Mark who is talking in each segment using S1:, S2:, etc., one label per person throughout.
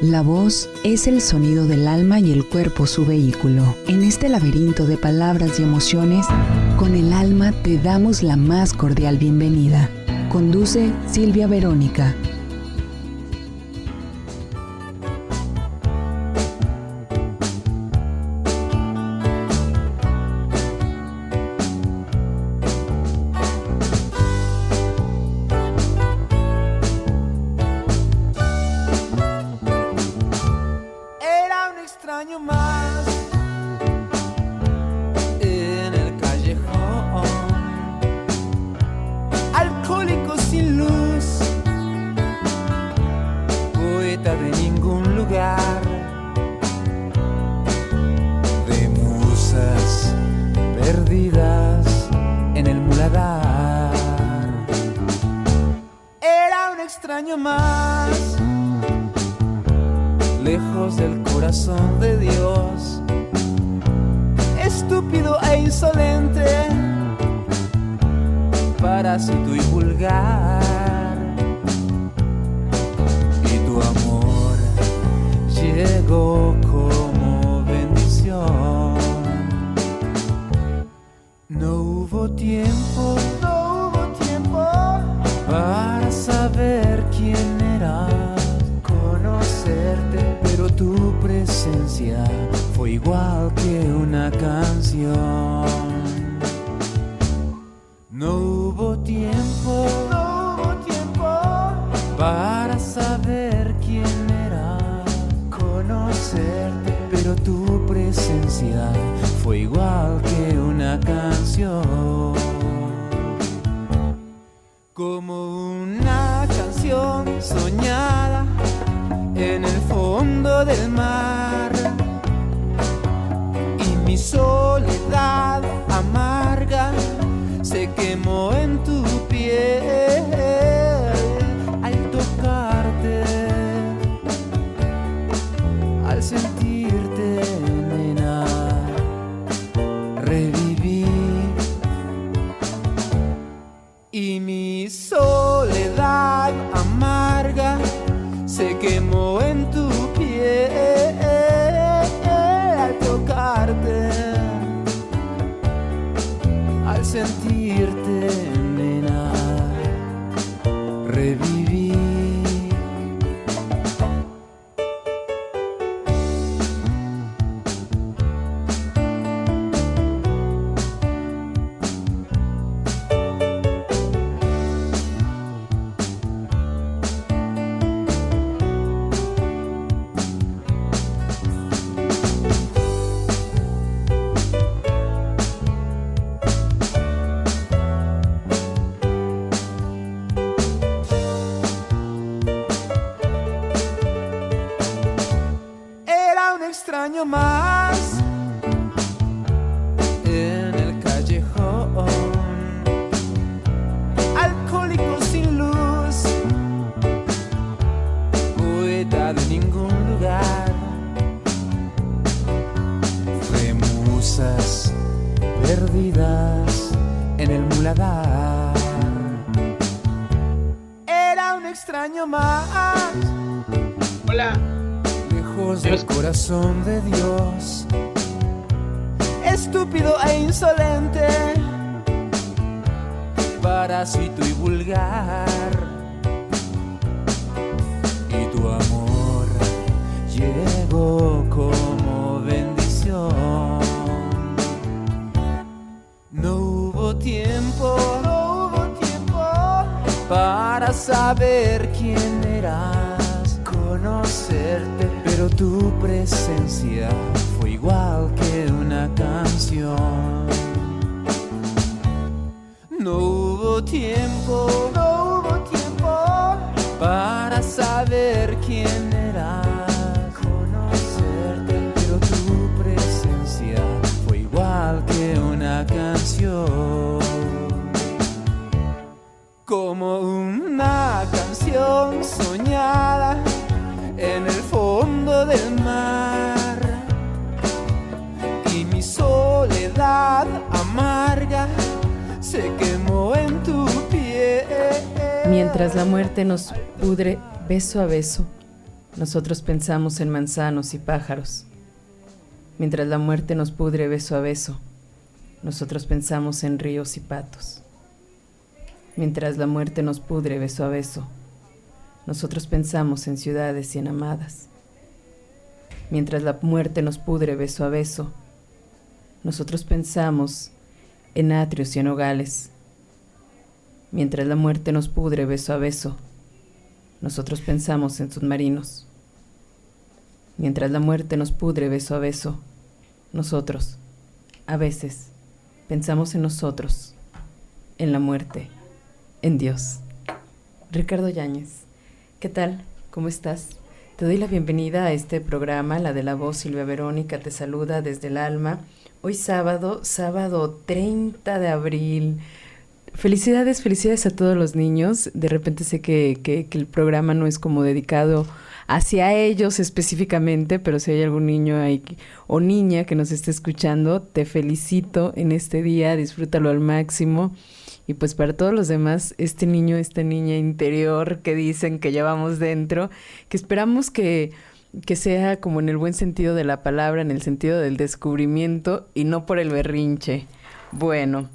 S1: La voz es el sonido del alma y el cuerpo su vehículo. En este laberinto de palabras y emociones, con el alma te damos la más cordial bienvenida. Conduce Silvia Verónica.
S2: Más en el callejón, alcohólico sin luz, poeta de ningún lugar, de musas perdidas en el muladar. Era un extraño más, lejos del corazón de Dios, estúpido e insolente, parásito y vulgar. Y tu amor llegó como bendición. No hubo tiempo para saber quién era, conocerte, pero tu presencia fue igual que una canción. No hubo tiempo para saber quién era, conocerte, pero tu presencia fue igual que una canción. Como una canción soñada en el fondo del mar, y mi soledad amarga se quemó en tu piel al tocarte, al sentirte, nena, reviví. Y mi soledad amarga se quemó en tu piel al tocarte, al sentirte, nena, reviví. Extraño más en el callejón, alcohólico sin luz, poeta de ningún lugar, de musas perdidas en el muladar. Era un extraño más.
S3: Hola.
S2: Del corazón de Dios, estúpido e insolente, parásito y vulgar. Y tu amor llegó como bendición. No hubo tiempo para saber quién eras, conocerte, pero tu presencia fue igual que una canción. No hubo tiempo para saber quién era, conocerte, pero tu presencia fue igual que una canción. Como una canción soñada en el fondo del mar, y mi soledad amarga se quemó en tu piel.
S4: Mientras la muerte nos pudre beso a beso,
S3: Nosotros pensamos en manzanos y pájaros. Mientras la muerte nos pudre beso a beso, nosotros pensamos en ríos y patos. Mientras la muerte nos pudre beso a beso, nosotros pensamos en ciudades y en amadas. Mientras la muerte nos pudre beso a beso, nosotros pensamos en atrios y en nogales. Mientras la muerte nos pudre beso a beso, nosotros pensamos en submarinos. Mientras la muerte nos pudre beso a beso, nosotros, a veces, pensamos en nosotros, en la muerte, en Dios. Ricardo Yáñez, ¿qué tal? ¿Cómo estás? Te doy la bienvenida a este programa, La de la Voz. Silvia Verónica te saluda desde el alma. Hoy sábado 30 de abril. Felicidades a todos los niños. De repente sé que el programa no es como dedicado hacia ellos específicamente, pero si hay algún niño ahí o niña que nos esté escuchando, te felicito en este día, disfrútalo al máximo. Y pues para todos los demás, este niño, esta niña interior que dicen que llevamos dentro, que esperamos que sea como en el buen sentido de la palabra, en el sentido del descubrimiento y no por el berrinche. Bueno,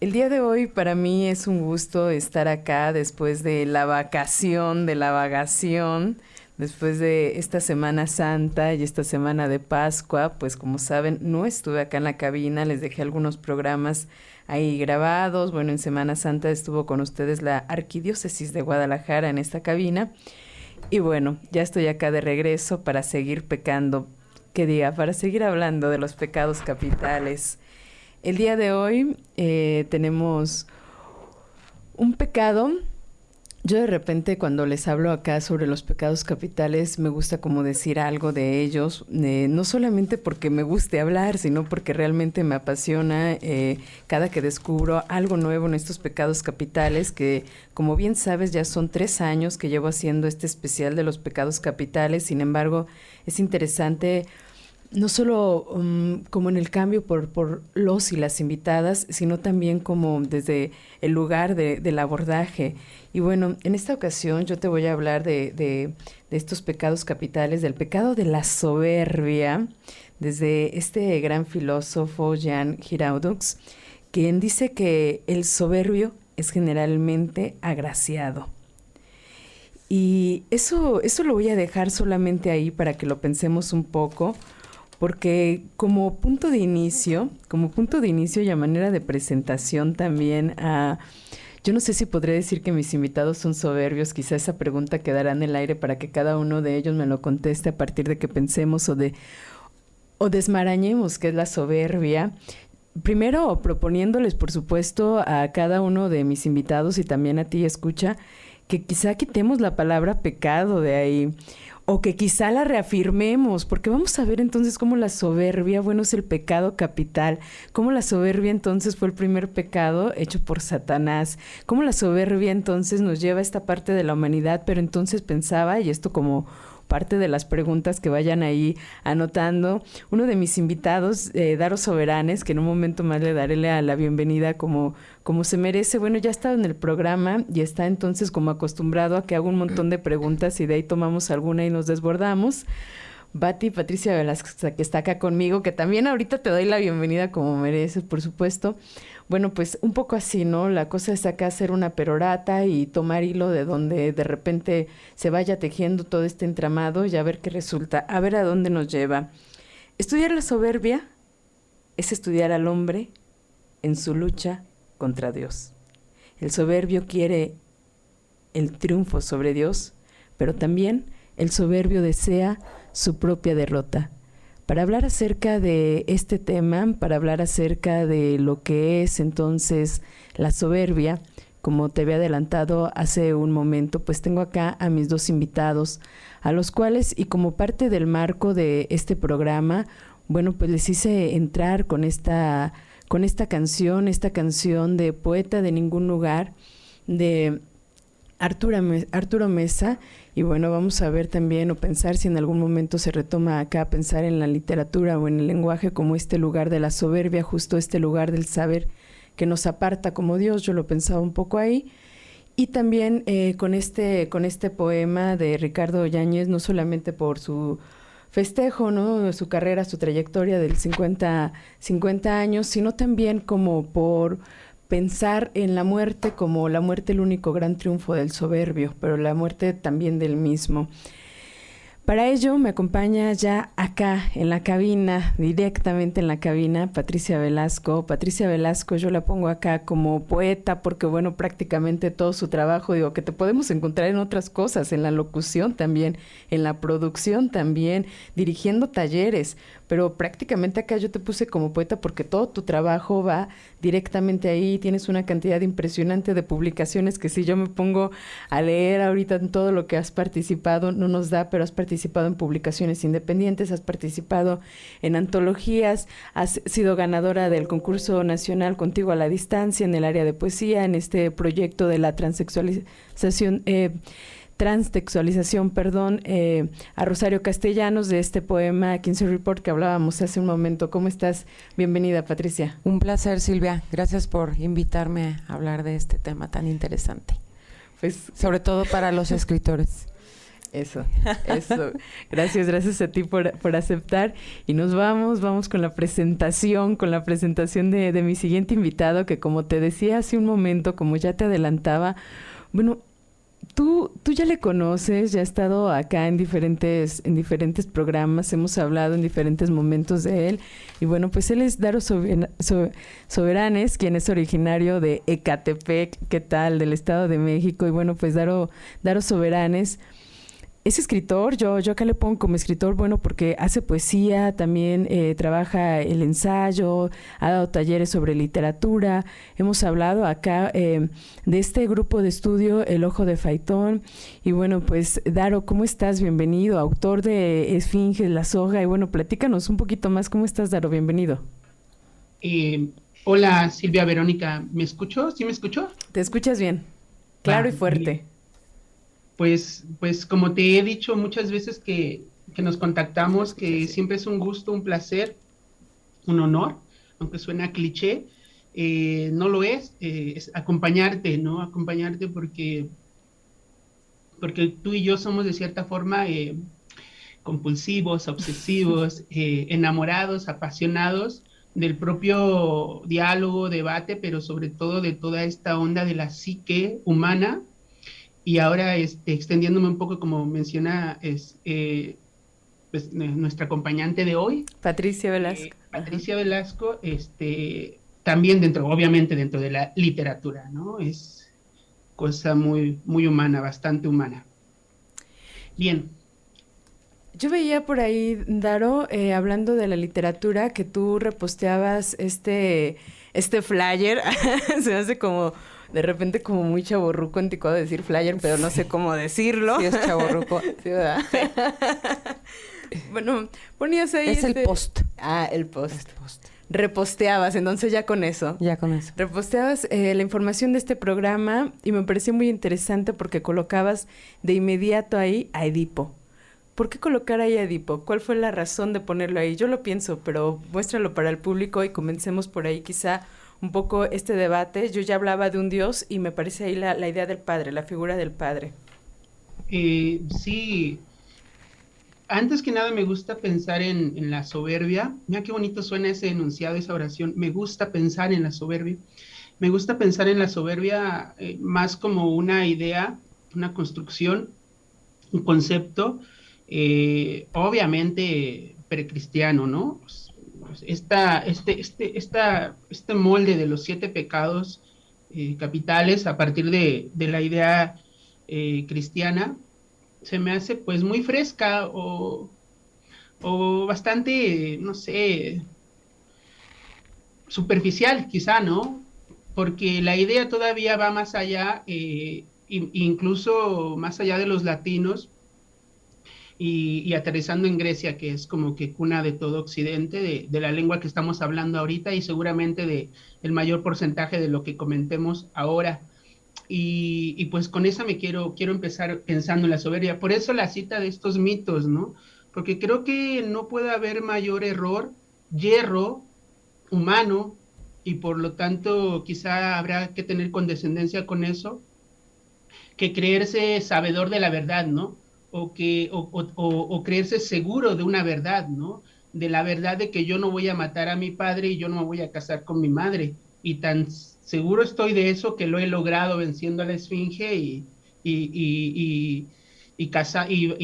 S3: el día de hoy para mí es un gusto estar acá después de la vacación, de la vagación, después de esta Semana Santa y esta semana de Pascua. Pues como saben, no estuve acá en la cabina, les dejé algunos programas ahí grabados. Bueno, en Semana Santa estuvo con ustedes la Arquidiócesis de Guadalajara en esta cabina. Y bueno, ya estoy acá de regreso para seguir pecando, para seguir hablando de los pecados capitales. El día de hoy tenemos un pecado. Yo de repente cuando les hablo acá sobre los pecados capitales me gusta como decir algo de ellos, no solamente porque me guste hablar, sino porque realmente me apasiona cada que descubro algo nuevo en estos pecados capitales, que como bien sabes ya son 3 años que llevo haciendo este especial de los pecados capitales. Sin embargo, es interesante no solo como en el cambio por los y las invitadas, sino también como desde el lugar del abordaje. Y bueno, en esta ocasión yo te voy a hablar de estos pecados capitales, del pecado de la soberbia, desde este gran filósofo Jean Giraudoux, quien dice que el soberbio es generalmente agraciado. Y eso lo voy a dejar solamente ahí para que lo pensemos un poco, porque como punto de inicio y a manera de presentación también, yo no sé si podré decir que mis invitados son soberbios. Quizá esa pregunta quedará en el aire para que cada uno de ellos me lo conteste a partir de que pensemos o desmarañemos qué es la soberbia. Primero, proponiéndoles, por supuesto, a cada uno de mis invitados y también a ti, escucha, que quizá quitemos la palabra pecado de ahí, o que quizá la reafirmemos, porque vamos a ver entonces cómo la soberbia, bueno, es el pecado capital, cómo la soberbia entonces fue el primer pecado hecho por Satanás, cómo la soberbia entonces nos lleva a esta parte de la humanidad, pero entonces pensaba, y esto como parte de las preguntas que vayan ahí anotando, uno de mis invitados, Daro Soberanes, que en un momento más le daré la bienvenida como se merece. Bueno, ya ha estado en el programa y está entonces como acostumbrado a que hago un montón de preguntas y de ahí tomamos alguna y nos desbordamos. Patricia Velázquez, que está acá conmigo, que también ahorita te doy la bienvenida como mereces, por supuesto. Bueno, pues un poco así, ¿no? La cosa es acá hacer una perorata y tomar hilo de donde de repente se vaya tejiendo todo este entramado y a ver qué resulta, a ver a dónde nos lleva. Estudiar la soberbia es estudiar al hombre en su lucha contra Dios. El soberbio quiere el triunfo sobre Dios, pero también el soberbio desea su propia derrota. Para hablar acerca de este tema, para hablar acerca de lo que es entonces la soberbia, como te había adelantado hace un momento, pues tengo acá a mis 2 invitados, a los cuales, y como parte del marco de este programa, bueno, pues les hice entrar con esta canción de Poeta de Ningún Lugar, de Arturo Mesa. Y bueno, vamos a ver también o pensar si en algún momento se retoma acá pensar en la literatura o en el lenguaje como este lugar de la soberbia, justo este lugar del saber que nos aparta como Dios. Yo lo pensaba un poco ahí. Y también con este poema de Ricardo Yáñez, no solamente por su festejo, ¿no? Su carrera, su trayectoria del 50 años, sino también como por pensar en la muerte como la muerte el único gran triunfo del soberbio, pero la muerte también del mismo. Para ello me acompaña ya acá en la cabina, directamente en la cabina, Patricia Velasco. Patricia Velasco, yo la pongo acá como poeta porque, bueno, prácticamente todo su trabajo, digo, que te podemos encontrar en otras cosas, en la locución también, en la producción también, dirigiendo talleres, pero prácticamente acá yo te puse como poeta porque todo tu trabajo va directamente ahí, tienes una cantidad impresionante de publicaciones que si yo me pongo a leer ahorita en todo lo que has participado, no nos da, pero has participado en publicaciones independientes, has participado en antologías, has sido ganadora del concurso nacional Contigo a la Distancia en el área de poesía, en este proyecto de la transtextualización, a Rosario Castellanos de este poema Kinsey Report que hablábamos hace un momento. ¿Cómo estás? Bienvenida, Patricia.
S4: Un placer, Silvia. Gracias por invitarme a hablar de este tema tan interesante. Pues, sobre todo para los escritores.
S3: Eso. Gracias a ti por aceptar. Y nos vamos con la presentación de mi siguiente invitado, que como te decía hace un momento, como ya te adelantaba, bueno, Tú ya le conoces, ya ha estado acá en diferentes programas, hemos hablado en diferentes momentos de él. Y bueno, pues él es Daro Soberanes, quien es originario de Ecatepec, ¿qué tal? Del Estado de México. Y bueno, pues Daro Soberanes es escritor, yo acá le pongo como escritor, bueno, porque hace poesía, también trabaja el ensayo, ha dado talleres sobre literatura. Hemos hablado acá de este grupo de estudio, El Ojo de Faitón. Y bueno, pues Daro, ¿cómo estás? Bienvenido, autor de Esfinge, La Soga. Y bueno, platícanos un poquito más. ¿Cómo estás, Daro? Bienvenido.
S5: Hola, Silvia Verónica. ¿Me escuchó? ¿Sí me escuchó?
S3: Te escuchas bien, claro y fuerte.
S5: Bien. Pues como te he dicho muchas veces que nos contactamos, que siempre es un gusto, un placer, un honor, aunque suena cliché, no lo es acompañarte, ¿no? Acompañarte porque tú y yo somos de cierta forma compulsivos, obsesivos, enamorados, apasionados del propio diálogo, debate, pero sobre todo de toda esta onda de la psique humana. Y ahora, extendiéndome un poco, como menciona pues, nuestra acompañante de hoy,
S3: Patricia Velasco.
S5: Patricia Velasco, también obviamente dentro de la literatura, ¿no? Es cosa muy, muy humana, bastante humana. Bien.
S3: Yo veía por ahí, Daro, hablando de la literatura, que tú reposteabas este flyer, se me hace como de repente como muy chavorruco, anticuado decir flyer, pero no sé cómo decirlo.
S4: Sí, es chavorruco.
S3: Sí, ¿verdad? Bueno, ponías ahí
S4: el post.
S3: Ah, el post. Reposteabas, entonces ya con eso. Reposteabas la información de este programa y me pareció muy interesante porque colocabas de inmediato ahí a Edipo. ¿Por qué colocar ahí a Edipo? ¿Cuál fue la razón de ponerlo ahí? Yo lo pienso, pero muéstralo para el público y comencemos por ahí quizá un poco este debate. Yo ya hablaba de un dios y me parece ahí la idea del padre, la figura del padre.
S5: Sí, antes que nada me gusta pensar en la soberbia. Mira qué bonito suena ese enunciado, esa oración. Me gusta pensar en la soberbia. Me gusta pensar en la soberbia más como una idea, una construcción, un concepto, obviamente precristiano, ¿no? Este molde de los 7 pecados capitales a partir de la idea cristiana se me hace pues muy fresca o bastante, no sé, superficial quizá, ¿no? Porque la idea todavía va más allá, incluso más allá de los latinos, y aterrizando en Grecia, que es como que cuna de todo Occidente, de la lengua que estamos hablando ahorita y seguramente de el mayor porcentaje de lo que comentemos ahora. Y pues con esa quiero empezar pensando en la soberbia. Por eso la cita de estos mitos, ¿no? Porque creo que no puede haber mayor yerro humano, y por lo tanto quizá habrá que tener condescendencia con eso, que creerse sabedor de la verdad, ¿no? O creerse seguro de una verdad, ¿no? De la verdad de que yo no voy a matar a mi padre y yo no me voy a casar con mi madre. Y tan seguro estoy de eso que lo he logrado venciendo a la esfinge y, y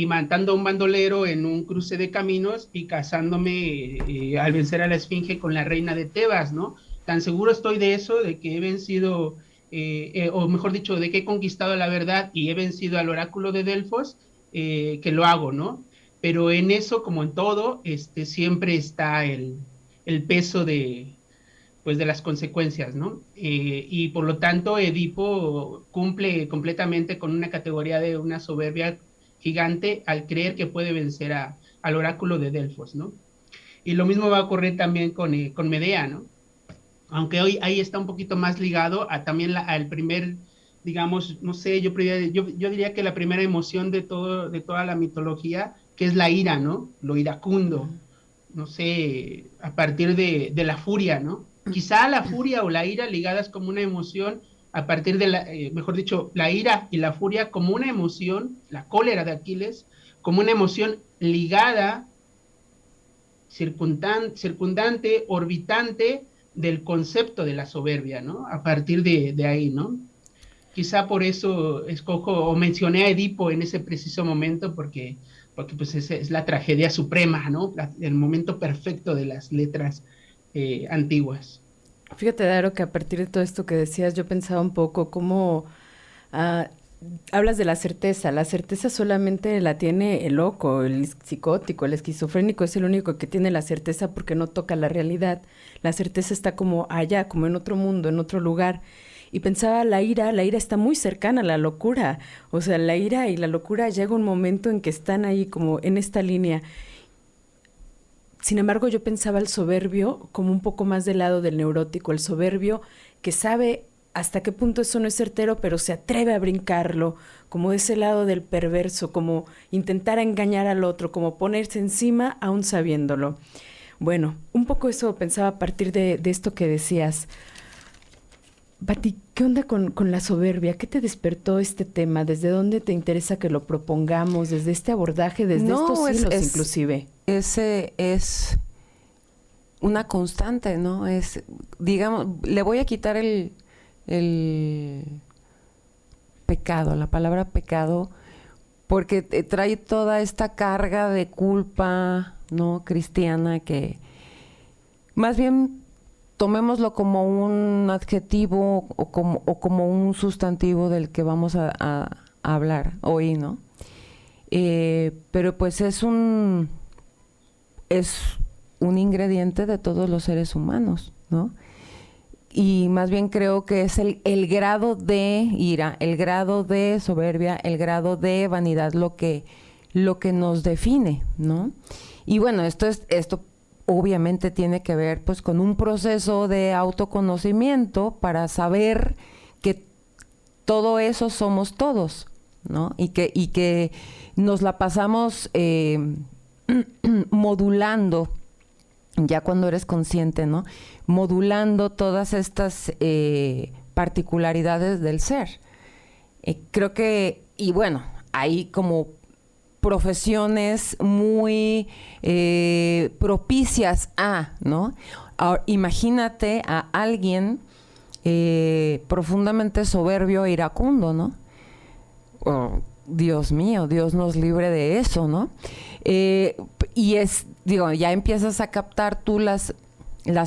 S5: matando a un bandolero en un cruce de caminos y casándome al vencer a la esfinge con la reina de Tebas, ¿no? Tan seguro estoy de eso, de que he vencido, o mejor dicho, de que he conquistado la verdad y he vencido al oráculo de Delfos, que lo hago, ¿no? Pero en eso, como en todo, siempre está el peso de, pues, de las consecuencias, ¿no? Y por lo tanto, Edipo cumple completamente con una categoría de una soberbia gigante al creer que puede vencer al oráculo de Delfos, ¿no? Y lo mismo va a ocurrir también con Medea, ¿no? Aunque hoy ahí está un poquito más ligado a también al primer, digamos, no sé, yo diría que la primera emoción de toda la mitología, que es la ira, ¿no? Lo iracundo, no sé, a partir de la furia, ¿no? Quizá la furia o la ira ligadas como una emoción a partir de mejor dicho, la ira y la furia como una emoción, la cólera de Aquiles, como una emoción ligada, circundante, orbitante del concepto de la soberbia, ¿no? A partir de ahí, ¿no? Quizá por eso escojo o mencioné a Edipo en ese preciso momento, porque pues es la tragedia suprema, ¿no? El momento perfecto de las letras antiguas.
S3: Fíjate, Daro, que a partir de todo esto que decías, yo pensaba un poco cómo hablas de la certeza solamente la tiene el loco, el psicótico, el esquizofrénico es el único que tiene la certeza porque no toca la realidad. La certeza está como allá, como en otro mundo, en otro lugar. Y pensaba, la ira está muy cercana a la locura. O sea, la ira y la locura llega un momento en que están ahí como en esta línea. Sin embargo, yo pensaba el soberbio como un poco más del lado del neurótico, el soberbio que sabe hasta qué punto eso no es certero, pero se atreve a brincarlo, como ese lado del perverso, como intentar engañar al otro, como ponerse encima aún sabiéndolo. Bueno, un poco eso pensaba a partir de esto que decías. Pati, ¿qué onda con la soberbia? ¿Qué te despertó este tema? ¿Desde dónde te interesa que lo propongamos? ¿Desde este abordaje? ¿Desde estos hilos inclusive?
S4: Ese es una constante, ¿no? Es, digamos, le voy a quitar el pecado, la palabra pecado, porque trae toda esta carga de culpa, ¿no? Cristiana, que más bien tomémoslo como un adjetivo o como un sustantivo del que vamos a hablar hoy, ¿no? Pero pues es un ingrediente de todos los seres humanos, ¿no? Y más bien creo que es el grado de ira, el grado de soberbia, el grado de vanidad lo que nos define, ¿no? Y bueno, esto obviamente tiene que ver pues con un proceso de autoconocimiento para saber que todo eso somos todos, ¿no? Y que nos la pasamos modulando, ya cuando eres consciente, ¿no? Modulando todas estas particularidades del ser. Creo que, y bueno, hay como profesiones muy propicias a, ¿no? Ahora, imagínate a alguien profundamente soberbio e iracundo, ¿no? Oh, Dios mío, Dios nos libre de eso, ¿no? Y ya empiezas a captar tú las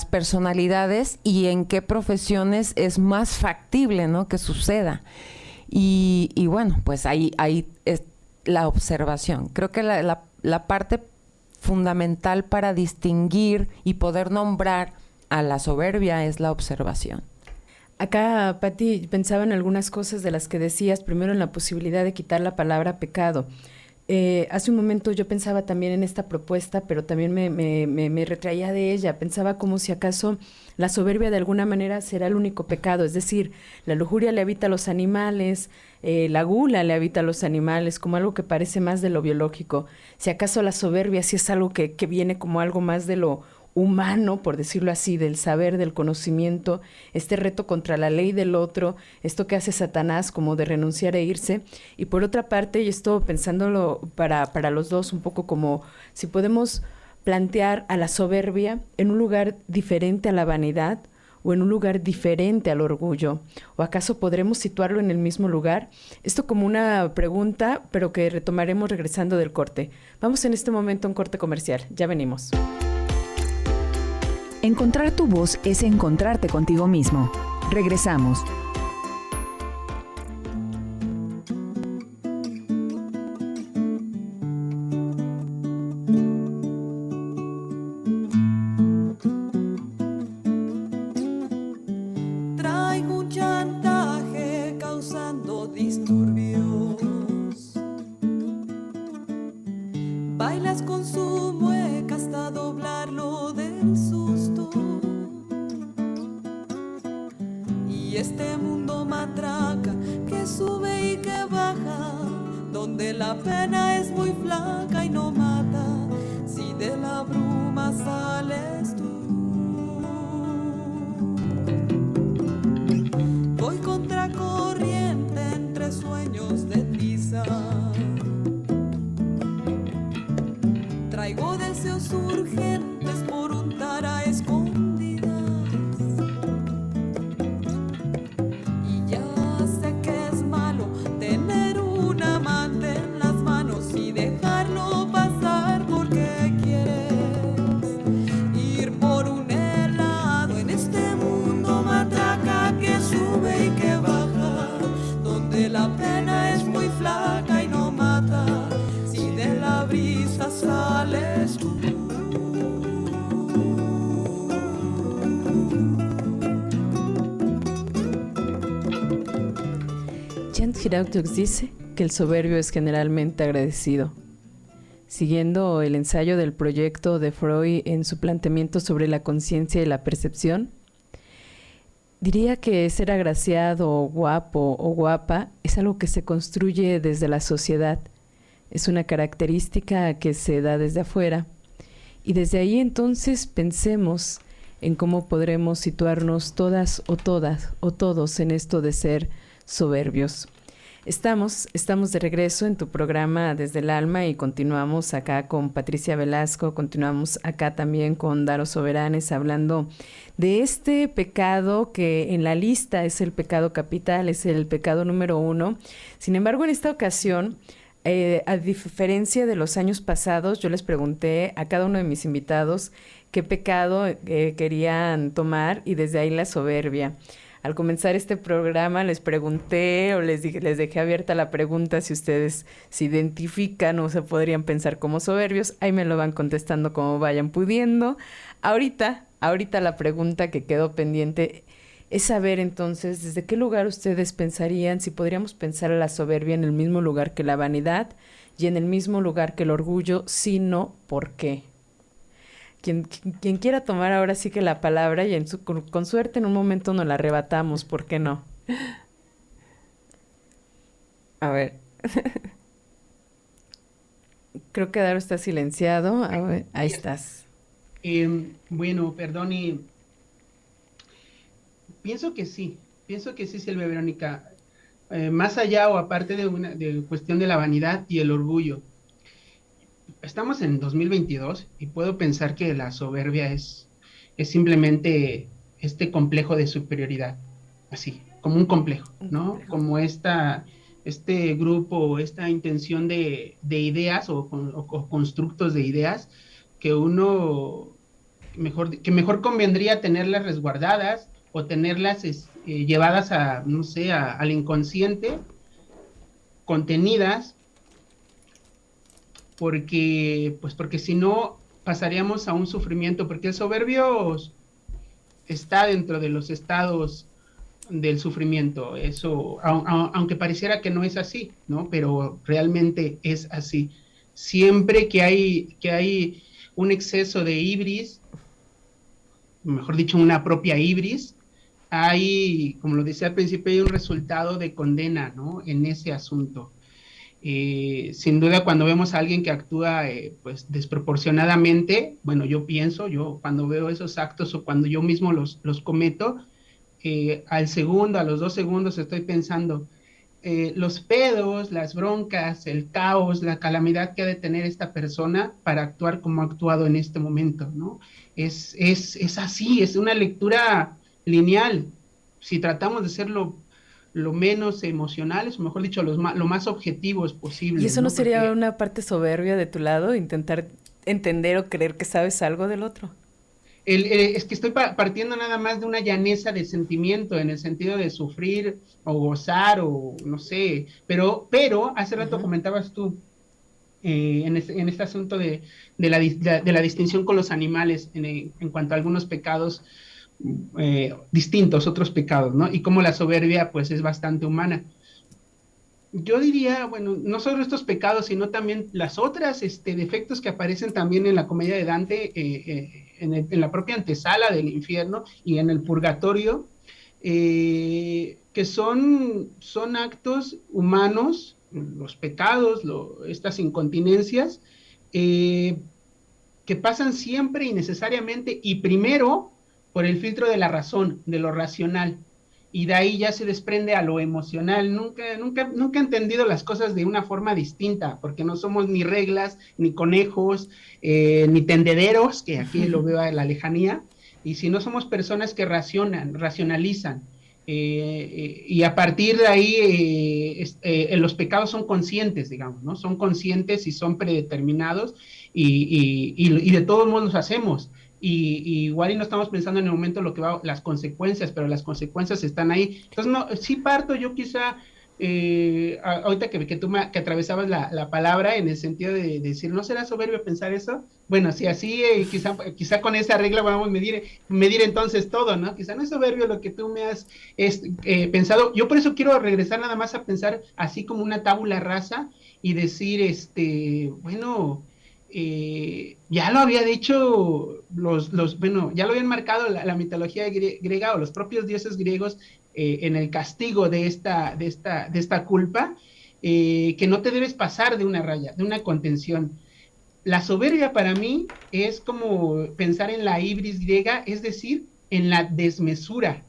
S4: personalidades y en qué profesiones es más factible, ¿no? Que suceda. Y bueno, pues ahí es la observación. Creo que la parte fundamental para distinguir y poder nombrar a la soberbia es la observación.
S3: Acá, Pati, pensaba en algunas cosas de las que decías, primero en la posibilidad de quitar la palabra pecado. Hace un momento yo pensaba también en esta propuesta, pero también me retraía de ella. Pensaba como si acaso la soberbia de alguna manera será el único pecado, es decir, la lujuria le habita a los animales, la gula le habita a los animales, como algo que parece más de lo biológico. Si acaso la soberbia sí es algo que viene como algo más de lo humano, por decirlo así, del saber, del conocimiento, este reto contra la ley del otro, esto que hace Satanás como de renunciar e irse. Y por otra parte, y esto pensándolo para los dos un poco como si podemos plantear a la soberbia en un lugar diferente a la vanidad o en un lugar diferente al orgullo, o acaso podremos situarlo en el mismo lugar. Esto como una pregunta, pero que retomaremos regresando del corte. Vamos en este momento a un corte comercial, ya venimos.
S1: Encontrar tu voz es encontrarte contigo mismo. Regresamos.
S6: Traigo un chantaje causando disturbios. Bailas con su mueca hasta doblarlo del susto. Y este mundo matraca que sube y que baja, donde la pena es muy flaca y no mata, si de la bruma sales tú. Voy contracorriente entre sueños de tiza. Traigo deseos urgentes por untar a escondidas. Y ya sé que es malo tener un amante en las manos y dejarlo pasar porque quieres ir por un helado en este mundo matraca que sube y que baja, donde la pena es muy flaca y no mata, si de la brisa sales tú.
S3: Jan Giraudoux dice que el soberbio es generalmente agradecido. Siguiendo el ensayo del proyecto de Freud en su planteamiento sobre la conciencia y la percepción, diría que ser agraciado o guapo o guapa es algo que se construye desde la sociedad. Es una característica que se da desde afuera. Y desde ahí entonces pensemos en cómo podremos situarnos todas o todos en esto de ser soberbios. Estamos de regreso en tu programa Desde el Alma y continuamos acá con Patricia Velasco, continuamos acá también con Daro Soberanes hablando de este pecado que en la lista es el pecado capital, es el pecado número 1. Sin embargo, en esta ocasión, a diferencia de los años pasados, yo les pregunté a cada uno de mis invitados qué pecado querían tomar y desde ahí la soberbia. Al comenzar este programa les pregunté o les dejé abierta la pregunta si ustedes se identifican o se podrían pensar como soberbios. Ahí me lo van contestando como vayan pudiendo. Ahorita la pregunta que quedó pendiente es saber entonces desde qué lugar ustedes pensarían si podríamos pensar a la soberbia en el mismo lugar que la vanidad y en el mismo lugar que el orgullo, si no, ¿por qué? Quien quiera tomar ahora sí que la palabra y con suerte en un momento nos la arrebatamos, ¿por qué no?
S4: A ver.
S3: Creo que Daro está silenciado. A ver, ahí estás.
S5: Bueno, perdón, pienso que sí, Silvia Verónica. Más allá o aparte de cuestión de la vanidad y el orgullo. Estamos en 2022 y puedo pensar que la soberbia es simplemente este complejo de superioridad, así, como un complejo, ¿no? Como este grupo, esta intención de ideas o constructos de ideas que mejor convendría tenerlas resguardadas o tenerlas llevadas al inconsciente, contenidas, porque si no pasaríamos a un sufrimiento, porque el soberbio está dentro de los estados del sufrimiento, eso, aunque pareciera que no es así, ¿no? Pero realmente es así. Siempre que hay un exceso de ibris, mejor dicho, una propia ibris, hay, como lo decía al principio, hay un resultado de condena, ¿no? En ese asunto. Sin duda, cuando vemos a alguien que actúa pues desproporcionadamente, bueno, yo cuando veo esos actos o cuando yo mismo los cometo, al segundo, a los 2 segundos estoy pensando, los pedos, las broncas, el caos, la calamidad que ha de tener esta persona para actuar como ha actuado en este momento, ¿no? Es así, es una lectura lineal. Si tratamos de ser lo menos emocionales, o mejor dicho, lo más objetivos posibles.
S3: ¿Y eso no sería
S5: Porque
S3: una parte soberbia de tu lado, intentar entender o creer que sabes algo del otro?
S5: es que estoy partiendo nada más de una llaneza de sentimiento, en el sentido de sufrir o gozar o no sé, pero hace rato comentabas tú en este asunto de la distinción con los animales en cuanto a algunos pecados distintos, otros pecados, ¿no? Y cómo la soberbia pues es bastante humana. Yo diría, bueno, no solo estos pecados, sino también las otras defectos que aparecen también en la comedia de Dante, en la propia antesala del infierno y en el purgatorio, que son actos humanos, los pecados, estas incontinencias, que pasan siempre y necesariamente y primero por el filtro de la razón, de lo racional. Y de ahí ya se desprende a lo emocional. Nunca he entendido las cosas de una forma distinta, porque no somos ni reglas, ni conejos, ni tendederos, que aquí lo veo a la lejanía, y si no somos personas que racionalizan, y a partir de ahí los pecados son conscientes, digamos, ¿no? Son conscientes y son predeterminados, y de todos modos los hacemos. Y igual y no estamos pensando en el momento las consecuencias, pero las consecuencias están ahí. Entonces, no, sí parto yo quizá, ahorita que tú que atravesabas la palabra en el sentido de decir, ¿no será soberbio pensar eso? Bueno, si así, quizá con esa regla vamos a medir entonces todo, ¿no? Quizá no es soberbio lo que tú me has pensado. Yo por eso quiero regresar nada más a pensar así como una tábula rasa y decir, bueno... ya lo había dicho bueno, ya lo habían marcado la mitología griega o los propios dioses griegos en el castigo de esta culpa, que no te debes pasar de una raya, de una contención. La soberbia para mí es como pensar en la ibris griega, es decir, en la desmesura,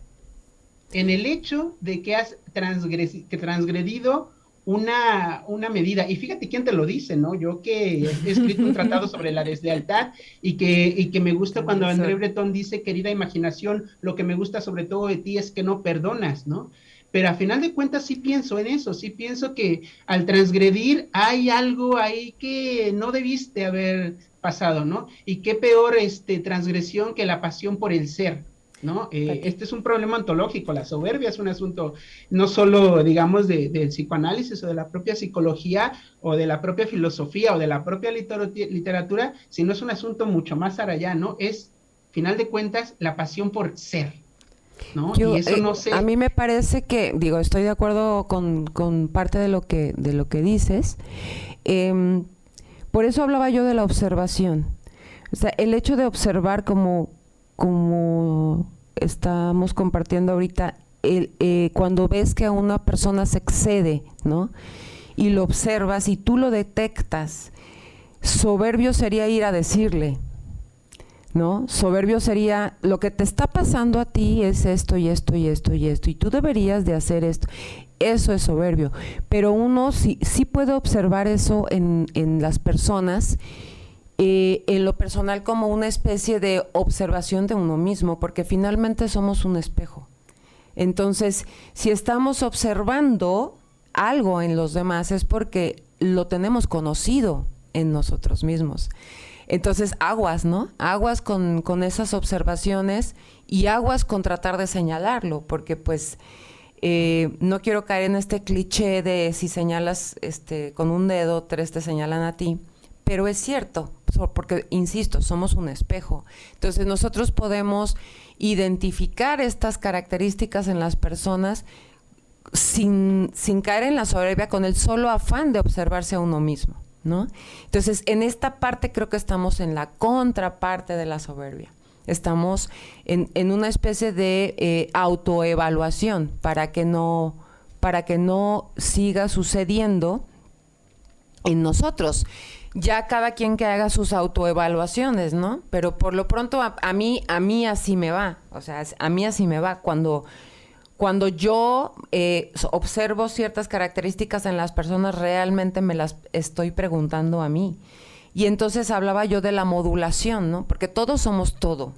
S5: en el hecho de que has transgredido una medida. Y fíjate quién te lo dice, ¿no? Yo que he escrito un tratado sobre la deslealtad y que me gusta cuando André Breton dice, querida imaginación, lo que me gusta sobre todo de ti es que no perdonas, ¿no? Pero a final de cuentas sí pienso en eso, sí pienso que al transgredir hay algo ahí que no debiste haber pasado, ¿no? Y qué peor transgresión que la pasión por el ser, ¿no? Este es un problema ontológico. La soberbia es un asunto no solo, digamos, del psicoanálisis o de la propia psicología o de la propia filosofía o de la propia literatura, sino es un asunto mucho más allá, ¿no? Es, final de cuentas, la pasión por ser, ¿no? Y eso no sé.
S4: A mí me parece que, digo, estoy de acuerdo con parte de lo que dices. Por eso hablaba yo de la observación. O sea, el hecho de observar como estamos compartiendo ahorita, cuando ves que a una persona se excede, ¿no? Y lo observas y tú lo detectas, soberbio sería ir a decirle, ¿no? Soberbio sería, lo que te está pasando a ti es esto y esto y esto y esto, y tú deberías de hacer esto. Eso es soberbio. Pero uno sí puede observar eso en las personas, en lo personal, como una especie de observación de uno mismo, porque finalmente somos un espejo. Entonces, si estamos observando algo en los demás es porque lo tenemos conocido en nosotros mismos. Entonces, aguas, ¿no? Aguas con esas observaciones y aguas con tratar de señalarlo, porque pues no quiero caer en este cliché de si señalas con un dedo, 3 te señalan a ti. Pero es cierto, porque, insisto, somos un espejo. Entonces, nosotros podemos identificar estas características en las personas sin caer en la soberbia, con el solo afán de observarse a uno mismo, ¿no? Entonces, en esta parte creo que estamos en la contraparte de la soberbia. Estamos en una especie de autoevaluación para que no siga sucediendo en nosotros. Ya cada quien que haga sus autoevaluaciones, ¿no? Pero por lo pronto a mí así me va. O sea, a mí así me va. Cuando yo observo ciertas características en las personas, realmente me las estoy preguntando a mí. Y entonces hablaba yo de la modulación, ¿no? Porque todos somos todo.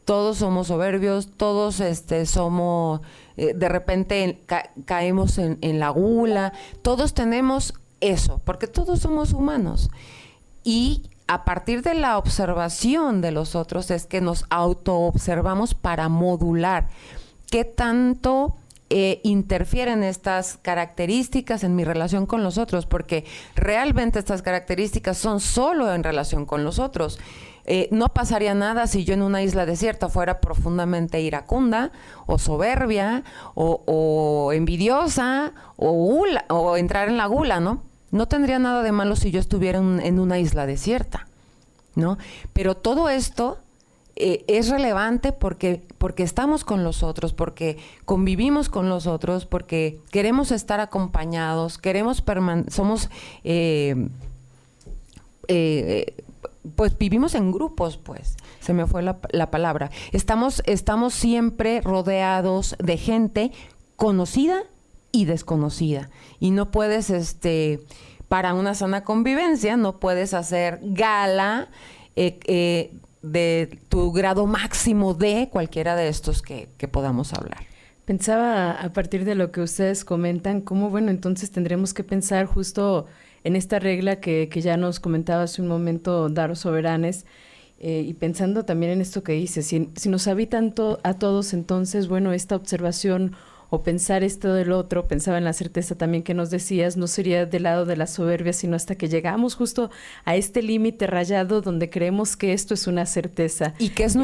S4: Todos somos soberbios, todos somos, de repente caemos en la gula. Todos tenemos eso, porque todos somos humanos. Y a partir de la observación de los otros es que nos autoobservamos para modular qué tanto interfieren estas características en mi relación con los otros, porque realmente estas características son solo en relación con los otros. No pasaría nada si yo en una isla desierta fuera profundamente iracunda o soberbia o envidiosa o entrar en la gula, ¿no? No tendría nada de malo si yo estuviera en una isla desierta, ¿no? Pero todo esto es relevante porque estamos con los otros, porque convivimos con los otros, porque queremos estar acompañados, somos pues vivimos en grupos, pues, se me fue la palabra. Estamos siempre rodeados de gente conocida y desconocida. Y no puedes, para una sana convivencia, no puedes hacer gala de tu grado máximo de cualquiera de estos que podamos hablar.
S3: Pensaba a partir de lo que ustedes comentan, cómo, bueno, entonces tendremos que pensar justo en esta regla que ya nos comentaba hace un momento Daro Soberanes, y pensando también en esto que dice, si nos habitan a todos, entonces, bueno, esta observación o pensar esto del otro, pensaba en la certeza también que nos decías, no sería del lado de la soberbia, sino hasta que llegamos justo a este límite rayado donde creemos que esto es una certeza.
S4: Y que es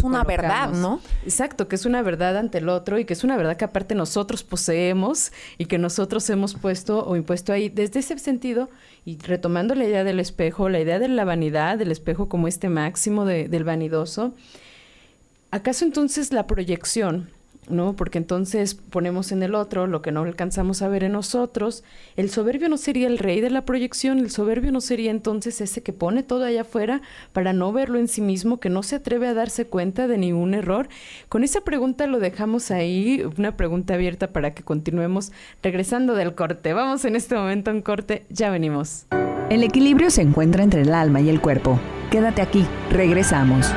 S4: una verdad, ¿no?
S3: Exacto, que es una verdad ante el otro y que es una verdad que aparte nosotros poseemos y que nosotros hemos puesto o impuesto ahí. Desde ese sentido, y retomando la idea del espejo, la idea de la vanidad, del espejo como este máximo del vanidoso, ¿acaso entonces la proyección, ¿no? Porque entonces ponemos en el otro lo que no alcanzamos a ver en nosotros? ¿El soberbio no sería el rey de la proyección? ¿El soberbio no sería entonces ese que pone todo allá afuera para no verlo en sí mismo, que no se atreve a darse cuenta de ningún error? Con esa pregunta lo dejamos ahí, una pregunta abierta para que continuemos regresando del corte. Vamos en este momento a un corte, ya venimos.
S1: El equilibrio se encuentra entre el alma y el cuerpo. Quédate aquí, regresamos.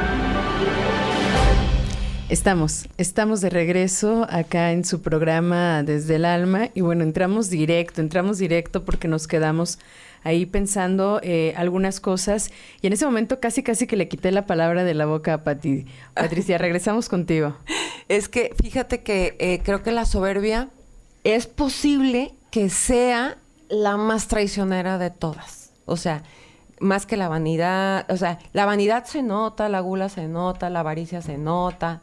S3: Estamos de regreso acá en su programa Desde el Alma y bueno, entramos directo porque nos quedamos ahí pensando algunas cosas y en ese momento casi que le quité la palabra de la boca a Pati. Patricia, regresamos contigo.
S4: Es que fíjate que creo que la soberbia es posible que sea la más traicionera de todas. O sea, más que la vanidad. O sea, la vanidad se nota, la gula se nota, la avaricia se nota,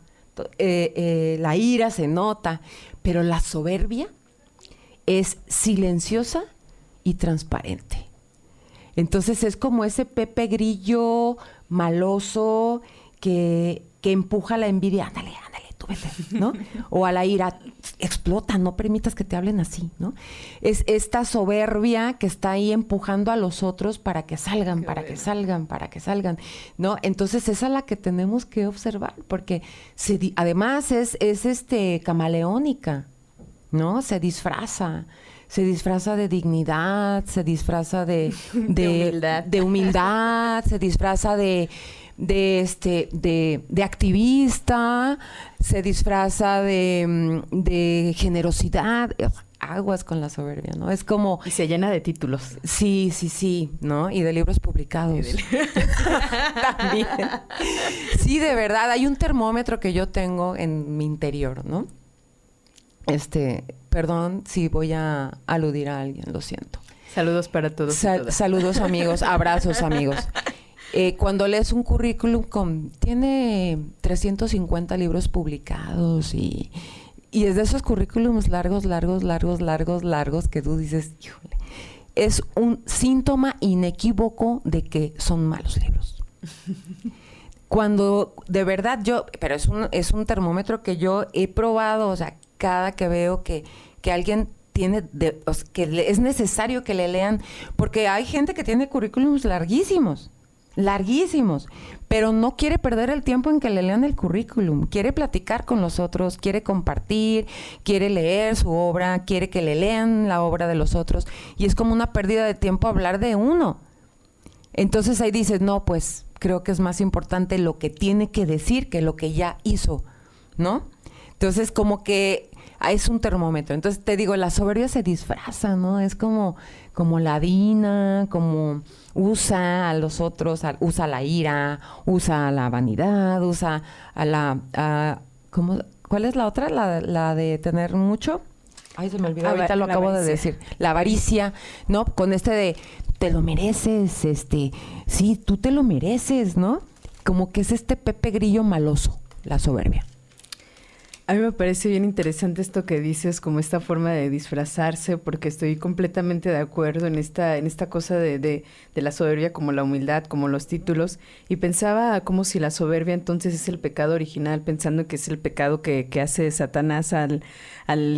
S4: la ira se nota, pero la soberbia es silenciosa y transparente. Entonces es como ese Pepe Grillo maloso que empuja la envidia. Ándale, tú vete, ¿no? O a la ira, explota, no permitas que te hablen así, ¿no? Es esta soberbia que está ahí empujando a los otros para que salgan, para que salgan, ¿no? Entonces esa es la que tenemos que observar, porque además es camaleónica, ¿no? Se disfraza de dignidad, se disfraza de humildad, se disfraza de activista, se disfraza de generosidad. Aguas con la soberbia, ¿no? Es como...
S3: Y se llena de títulos.
S4: Sí, ¿no? Y de libros publicados. También. Sí, de verdad. Hay un termómetro que yo tengo en mi interior, ¿no? Perdón si voy a aludir a alguien, lo siento.
S3: Saludos para todos.
S4: Saludos, amigos. Abrazos, amigos. Cuando lees un currículum tiene 350 libros publicados y es de esos currículums largos que tú dices, híjole, es un síntoma inequívoco de que son malos libros. Cuando de verdad pero es un termómetro que yo he probado, o sea, cada que veo que alguien es necesario que le lean, porque hay gente que tiene currículums larguísimos, pero no quiere perder el tiempo en que le lean el currículum, quiere platicar con los otros, quiere compartir, quiere leer su obra, quiere que le lean la obra de los otros, y es como una pérdida de tiempo hablar de uno. Entonces ahí dices, no, pues creo que es más importante lo que tiene que decir que lo que ya hizo, ¿no? Entonces como que es un termómetro. Entonces te digo, la soberbia se disfraza, ¿no? Es como ladina, como usa a los otros, usa la ira, usa la vanidad, usa ¿cuál es la otra? La de tener mucho. Ay, se me olvidó, ahorita lo acabo de decir. La avaricia, ¿no? Con de te lo mereces, sí, tú te lo mereces, ¿no? Como que es Pepe Grillo maloso, la soberbia.
S3: A mí me parece bien interesante esto que dices, como esta forma de disfrazarse, porque estoy completamente de acuerdo en esta cosa de la soberbia, como la humildad, como los títulos, y pensaba como si la soberbia entonces es el pecado original, pensando que es el pecado que hace Satanás al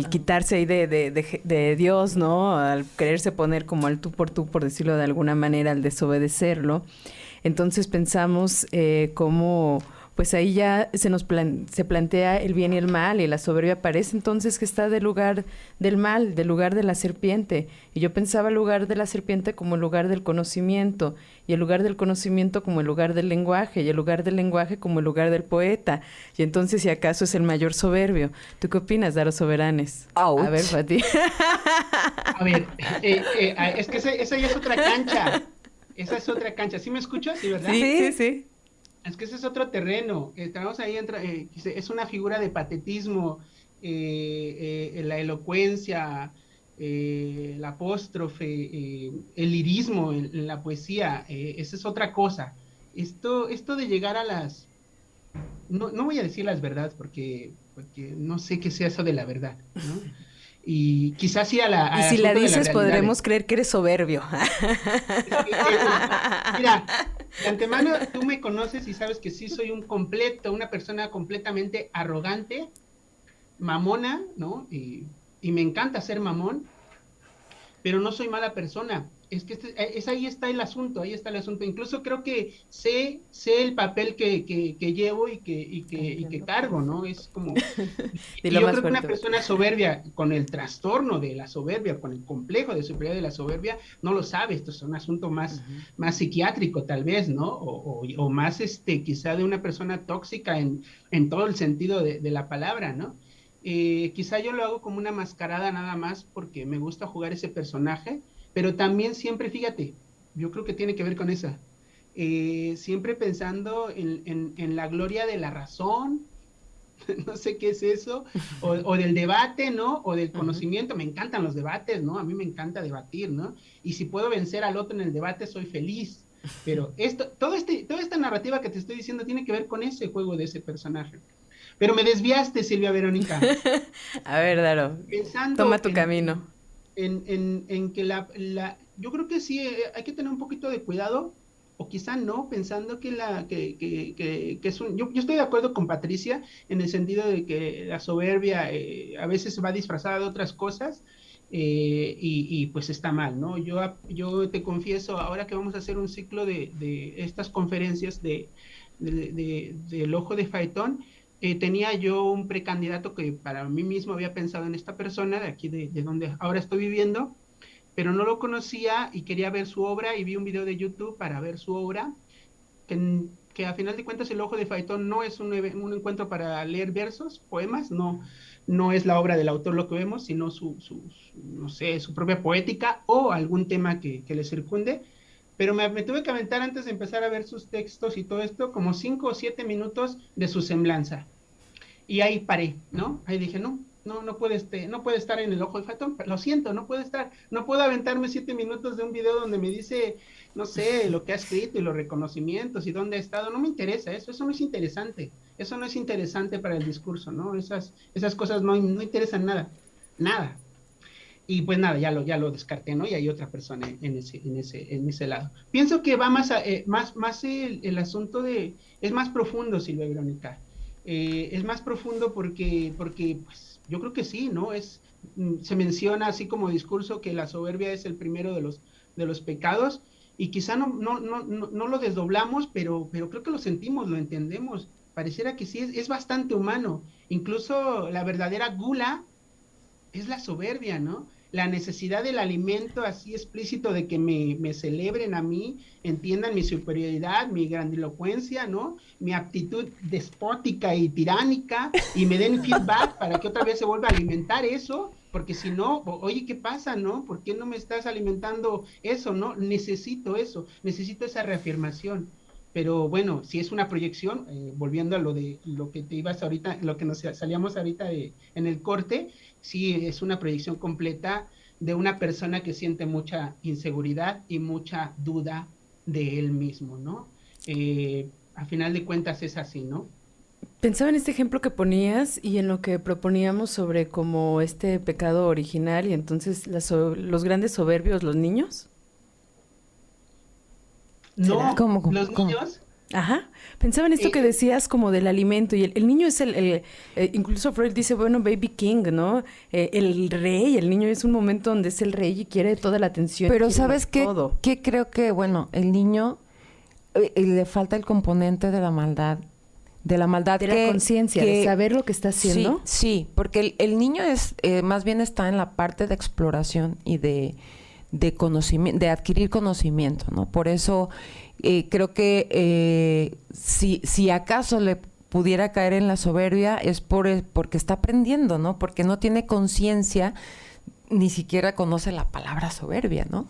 S3: quitarse ahí de Dios, ¿no? Al quererse poner como al tú, por decirlo de alguna manera, al desobedecerlo. Entonces pensamos cómo pues ahí ya se plantea el bien y el mal, y la soberbia parece entonces que está del lugar del mal, del lugar de la serpiente. Y yo pensaba el lugar de la serpiente como el lugar del conocimiento, y el lugar del conocimiento como el lugar del lenguaje, y el lugar del lenguaje como el lugar del poeta. Y entonces, si acaso es el mayor soberbio. ¿Tú qué opinas, Daro Soberanes?
S4: Ouch.
S3: A ver, Fati.
S5: A ver, es que esa ya es otra cancha. Esa es otra cancha. ¿Sí me escuchas? ¿Sí, verdad?
S3: Sí.
S5: Es que ese es otro terreno. Estamos ahí, es una figura de patetismo, la elocuencia, el apóstrofe, el lirismo en la poesía. Esa es otra cosa. Esto de llegar a las... No voy a decir las verdades porque no sé qué sea eso de la verdad, ¿no? Y quizás sí
S3: y si la dices, podremos creer que eres soberbio.
S5: Mira, de antemano tú me conoces y sabes que sí soy una persona completamente arrogante, mamona, ¿no? Y me encanta ser mamón, pero no soy mala persona. Es que ahí está el asunto, Incluso creo que sé el papel que llevo y que cargo, ¿no? Es como... Y yo creo que una persona soberbia, con el trastorno de la soberbia, con el complejo de superioridad de la soberbia, no lo sabe. Esto es un asunto más psiquiátrico, tal vez, ¿no? O más, quizá de una persona tóxica en todo el sentido de la palabra, ¿no? Quizá yo lo hago como una mascarada nada más porque me gusta jugar ese personaje, pero también siempre, fíjate, yo creo que tiene que ver con esa, siempre pensando en la gloria de la razón, no sé qué es eso, o del debate, ¿no? O del conocimiento. Me encantan los debates, ¿no? A mí me encanta debatir, ¿no? Y si puedo vencer al otro en el debate, soy feliz. Pero toda esta narrativa que te estoy diciendo tiene que ver con ese juego de ese personaje. Pero me desviaste, Silvia Verónica.
S3: A ver, Daro, toma tu camino.
S5: En que yo creo que sí, hay que tener un poquito de cuidado, o quizá no, pensando que es yo estoy de acuerdo con Patricia en el sentido de que la soberbia a veces se va disfrazada de otras cosas, y pues está mal, ¿no? Yo te confieso, ahora que vamos a hacer un ciclo de estas conferencias del Ojo de Faetón, tenía yo un precandidato que para mí mismo había pensado en esta persona de aquí de donde ahora estoy viviendo, pero no lo conocía y quería ver su obra, y vi un video de YouTube para ver su obra, que a final de cuentas el Ojo de Faetón no es un encuentro para leer versos, poemas, no es la obra del autor lo que vemos, sino no sé, su propia poética o algún tema que le circunde. Pero me tuve que aventar, antes de empezar a ver sus textos y todo esto, como 5 o 7 minutos de su semblanza. Y ahí paré, ¿no? Ahí dije, no puede estar en el Ojo de Faetón, lo siento, no puede estar. No puedo aventarme 7 minutos de un video donde me dice, no sé, lo que ha escrito y los reconocimientos y dónde ha estado. No me interesa eso no es interesante. Eso no es interesante para el discurso, ¿no? Esas cosas no interesan nada. Y pues nada, ya lo descarté, ¿no? Y hay otra persona en ese lado. Pienso que va más el asunto es más profundo, Silvia Verónica. Es más profundo porque pues yo creo que sí, ¿no? Se menciona así como discurso que la soberbia es el primero de los pecados, y quizá no lo desdoblamos, pero creo que lo sentimos, lo entendemos. Pareciera que sí, es bastante humano. Incluso la verdadera gula es la soberbia, ¿no? La necesidad del alimento así explícito de que me celebren a mí, entiendan mi superioridad, mi grandilocuencia, ¿no? Mi aptitud despótica y tiránica, y me den feedback para que otra vez se vuelva a alimentar eso, porque si no, oye, ¿qué pasa, no? ¿Por qué no me estás alimentando eso, no? Necesito eso, necesito esa reafirmación. Pero bueno, si es una proyección, volviendo a lo que te ibas ahorita, lo que nos salíamos ahorita en el corte, sí es una proyección completa de una persona que siente mucha inseguridad y mucha duda de él mismo, ¿no? A final de cuentas es así, ¿no?
S3: Pensaba en este ejemplo que ponías y en lo que proponíamos sobre como este pecado original y entonces los grandes soberbios, los niños.
S5: No,
S4: ¿Cómo?
S5: los niños...
S3: Ajá, pensaba en esto que decías como del alimento y el niño es incluso Freud dice, bueno, baby king, ¿no? El rey, el niño es un momento donde es el rey y quiere toda la atención.
S4: Pero ¿sabes qué?
S3: Todo.
S4: ¿Qué creo que, bueno, el niño le falta el componente de la maldad? De la maldad
S3: de la conciencia, de saber lo que está haciendo.
S4: Sí, porque el niño es más bien está en la parte de exploración y de conocimiento, de adquirir conocimiento, ¿no? Por eso creo que si acaso le pudiera caer en la soberbia es porque está aprendiendo, ¿no? Porque no tiene conciencia, ni siquiera conoce la palabra soberbia, ¿no?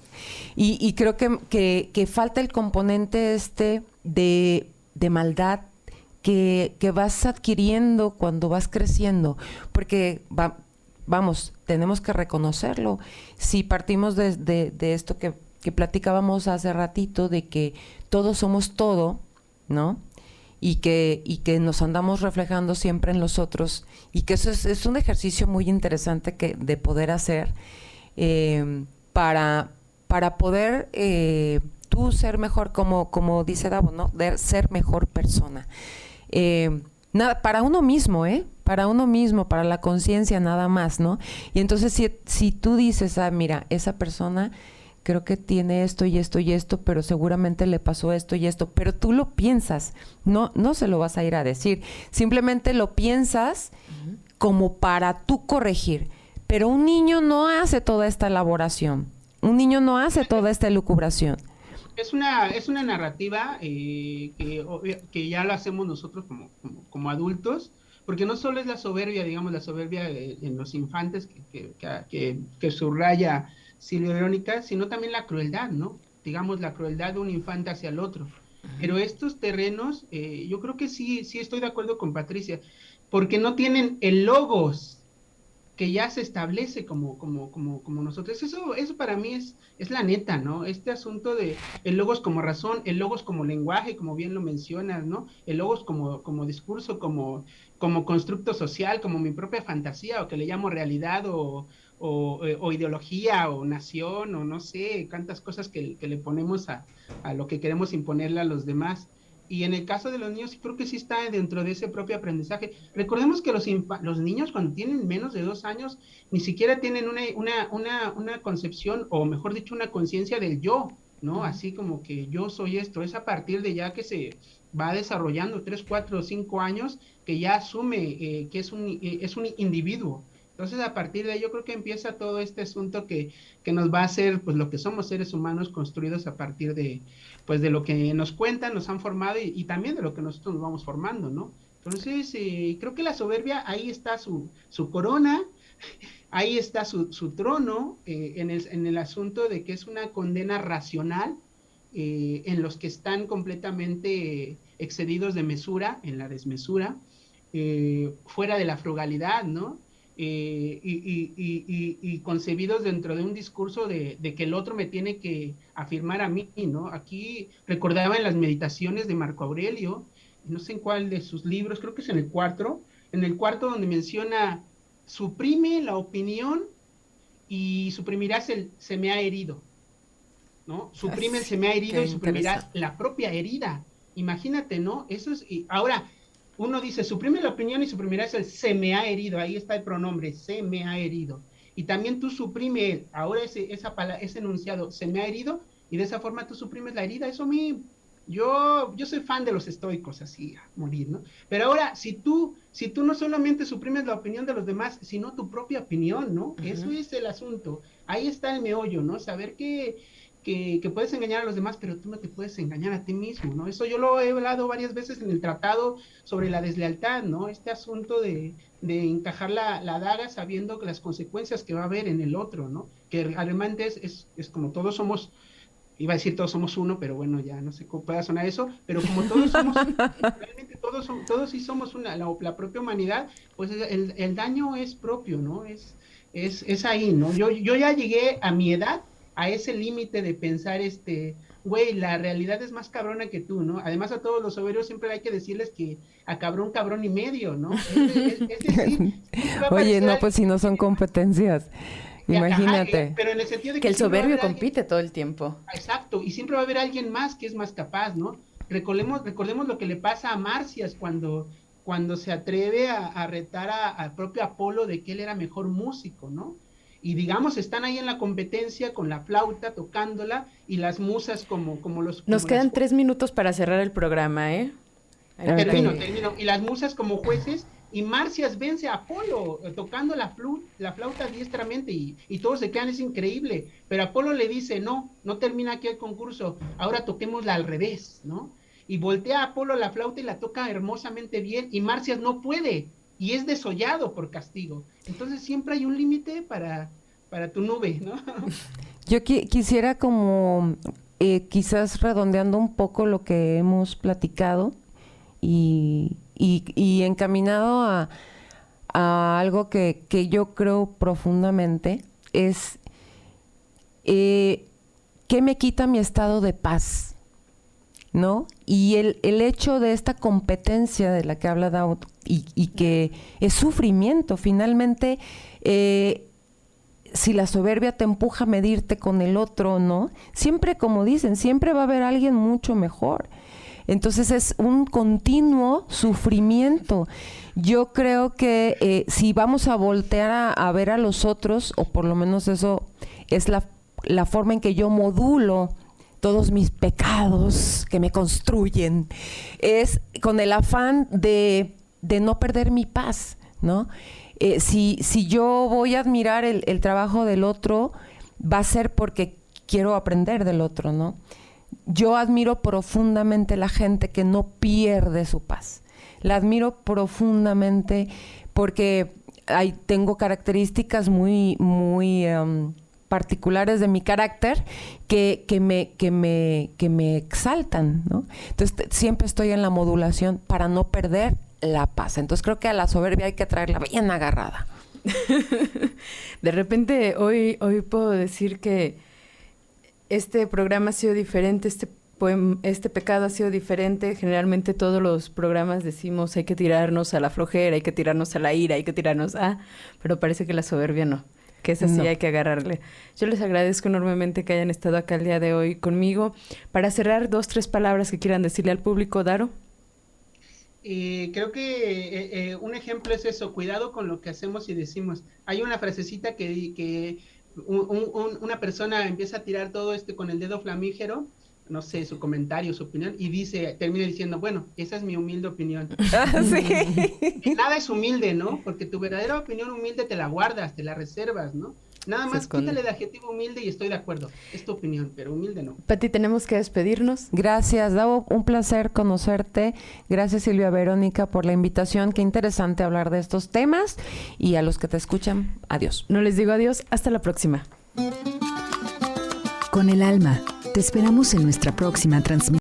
S4: Y creo que falta el componente de maldad que vas adquiriendo cuando vas creciendo, porque vamos, tenemos que reconocerlo. Si partimos de esto que platicábamos hace ratito, de que todos somos todo, ¿no? Y que nos andamos reflejando siempre en los otros, y que eso es un ejercicio muy interesante de poder hacer para poder tú ser mejor, como dice Davo, ¿no? De ser mejor persona. Nada, para uno mismo, para uno mismo, para la conciencia nada más, ¿no? Y entonces si tú dices, mira, esa persona creo que tiene esto y esto y esto, pero seguramente le pasó esto y esto, pero tú lo piensas, no se lo vas a ir a decir, simplemente lo piensas como para tú corregir, pero un niño no hace toda esta elaboración, un niño no hace toda esta elucubración.
S5: Es una narrativa que ya lo hacemos nosotros como adultos, porque no solo es la soberbia, digamos, la soberbia en los infantes que subraya Silvia Verónica, sino también la crueldad, ¿no? Digamos, la crueldad de un infante hacia el otro. Pero estos terrenos, yo creo que sí estoy de acuerdo con Patricia, porque no tienen el logos que ya se establece como nosotros. Eso para mí es la neta, ¿no? Este asunto de el logos como razón, el logos como lenguaje, como bien lo mencionas, ¿no? El logos como discurso, como constructo social, como mi propia fantasía, o que le llamo realidad, o ideología, o nación, o no sé, cuántas cosas que le ponemos a lo que queremos imponerle a los demás. Y en el caso de los niños, creo que sí está dentro de ese propio aprendizaje. Recordemos que los niños cuando tienen menos de 2 años, ni siquiera tienen una concepción, o mejor dicho, una conciencia del yo, ¿no? Así como que yo soy esto. Es a partir de ya que se va desarrollando 3, 4, 5 años, que ya asume que es un individuo. Entonces, a partir de ahí, yo creo que empieza todo este asunto que nos va a hacer, pues, lo que somos seres humanos construidos a partir de lo que nos cuentan, nos han formado, y también de lo que nosotros nos vamos formando, ¿no? Entonces, creo que la soberbia, ahí está su corona, ahí está su trono, en el asunto de que es una condena racional, en los que están completamente excedidos de mesura, en la desmesura, fuera de la frugalidad, ¿no? Y concebidos dentro de un discurso de que el otro me tiene que afirmar a mí, ¿no? Aquí recordaba en las meditaciones de Marco Aurelio, no sé en cuál de sus libros, creo que es en el cuarto donde menciona, suprime la opinión y suprimirás se me ha herido, ¿no? Suprime el se me ha herido y suprimirás la propia herida. Imagínate, ¿no? Eso es, ahora, uno dice, suprime la opinión y suprimirás el se me ha herido, ahí está el pronombre, se me ha herido. Y también tú suprime ahora ese enunciado, se me ha herido, y de esa forma tú suprimes la herida. Eso a mí, yo soy fan de los estoicos, así, a morir, ¿no? Pero ahora, si tú no solamente suprimes la opinión de los demás, sino tu propia opinión, ¿no? Uh-huh. Eso es el asunto. Ahí está el meollo, ¿no? Saber que puedes engañar a los demás, pero tú no te puedes engañar a ti mismo, ¿no? Eso yo lo he hablado varias veces en el tratado sobre la deslealtad, ¿no? Este asunto de encajar la daga sabiendo que las consecuencias que va a haber en el otro, ¿no? Que realmente es como todos somos, iba a decir todos somos uno, pero bueno, ya no sé cómo pueda sonar eso, pero como todos somos realmente todos sí somos una, la propia humanidad, pues el daño es propio, ¿no? Es ahí, ¿no? Yo ya llegué a mi edad a ese límite de pensar, güey, la realidad es más cabrona que tú, ¿no? Además, a todos los soberbios siempre hay que decirles que a cabrón y medio, ¿no? Es decir,
S4: oye, no, pues si no son competencias, imagínate.
S5: Ajá, pero en el sentido de
S3: que el soberbio compite todo el tiempo.
S5: Exacto, y siempre va a haber alguien más que es más capaz, ¿no? Recordemos lo que le pasa a Marcias cuando se atreve a retar al propio Apolo de que él era mejor músico, ¿no? Y digamos, están ahí en la competencia con la flauta, tocándola, y las musas como los...
S3: Nos quedan 3 minutos para cerrar el programa, ¿eh?
S5: Termino. Y las musas como jueces, y Marcias vence a Apolo, tocando la flauta diestramente, y todos se quedan, es increíble. Pero Apolo le dice, no termina aquí el concurso, ahora toquémosla al revés, ¿no? Y voltea a Apolo la flauta y la toca hermosamente bien, y Marcias no puede, y es desollado por castigo. Entonces siempre hay un límite para tu nube, ¿no?
S4: Yo quisiera como quizás redondeando un poco lo que hemos platicado y encaminado a algo que yo creo profundamente es ¿qué me quita mi estado de paz? ¿No? Y el hecho de esta competencia de la que habla Daud y que es sufrimiento, finalmente, si la soberbia te empuja a medirte con el otro, ¿no? Siempre, como dicen, siempre va a haber alguien mucho mejor. Entonces es un continuo sufrimiento. Yo creo que si vamos a voltear a ver a los otros, o por lo menos eso es la forma en que yo modulo todos mis pecados que me construyen, es con el afán de no perder mi paz, ¿no? Si yo voy a admirar el trabajo del otro, va a ser porque quiero aprender del otro, ¿no? Yo admiro profundamente la gente que no pierde su paz. La admiro profundamente porque tengo características muy particulares de mi carácter que me exaltan, ¿no? Entonces siempre estoy en la modulación para no perder la paz. Entonces creo que a la soberbia hay que traerla bien agarrada.
S3: De repente hoy puedo decir que este programa ha sido diferente, este pecado ha sido diferente. Generalmente todos los programas decimos hay que tirarnos a la flojera, hay que tirarnos a la ira, hay que tirarnos pero parece que la soberbia no. Que esa sí no. Hay que agarrarle. Yo les agradezco enormemente que hayan estado acá el día de hoy conmigo. Para cerrar, 2, 3 palabras que quieran decirle al público, Daro.
S5: Creo que un ejemplo es eso, cuidado con lo que hacemos y decimos. Hay una frasecita que una persona empieza a tirar todo con el dedo flamígero, no sé, su comentario, su opinión, y termina diciendo, bueno, esa es mi humilde opinión.
S4: Sí.
S5: Y nada es humilde, ¿no? Porque tu verdadera opinión humilde te la guardas, te la reservas, ¿no? Nada más quítale el adjetivo humilde y estoy de acuerdo. Es tu opinión, pero humilde no.
S3: Pati, tenemos que despedirnos.
S4: Gracias, Davo, un placer conocerte. Gracias, Silvia Verónica, por la invitación. Qué interesante hablar de estos temas. Y a los que te escuchan, adiós.
S3: No les digo adiós, hasta la próxima.
S1: Con el alma, te esperamos en nuestra próxima transmisión.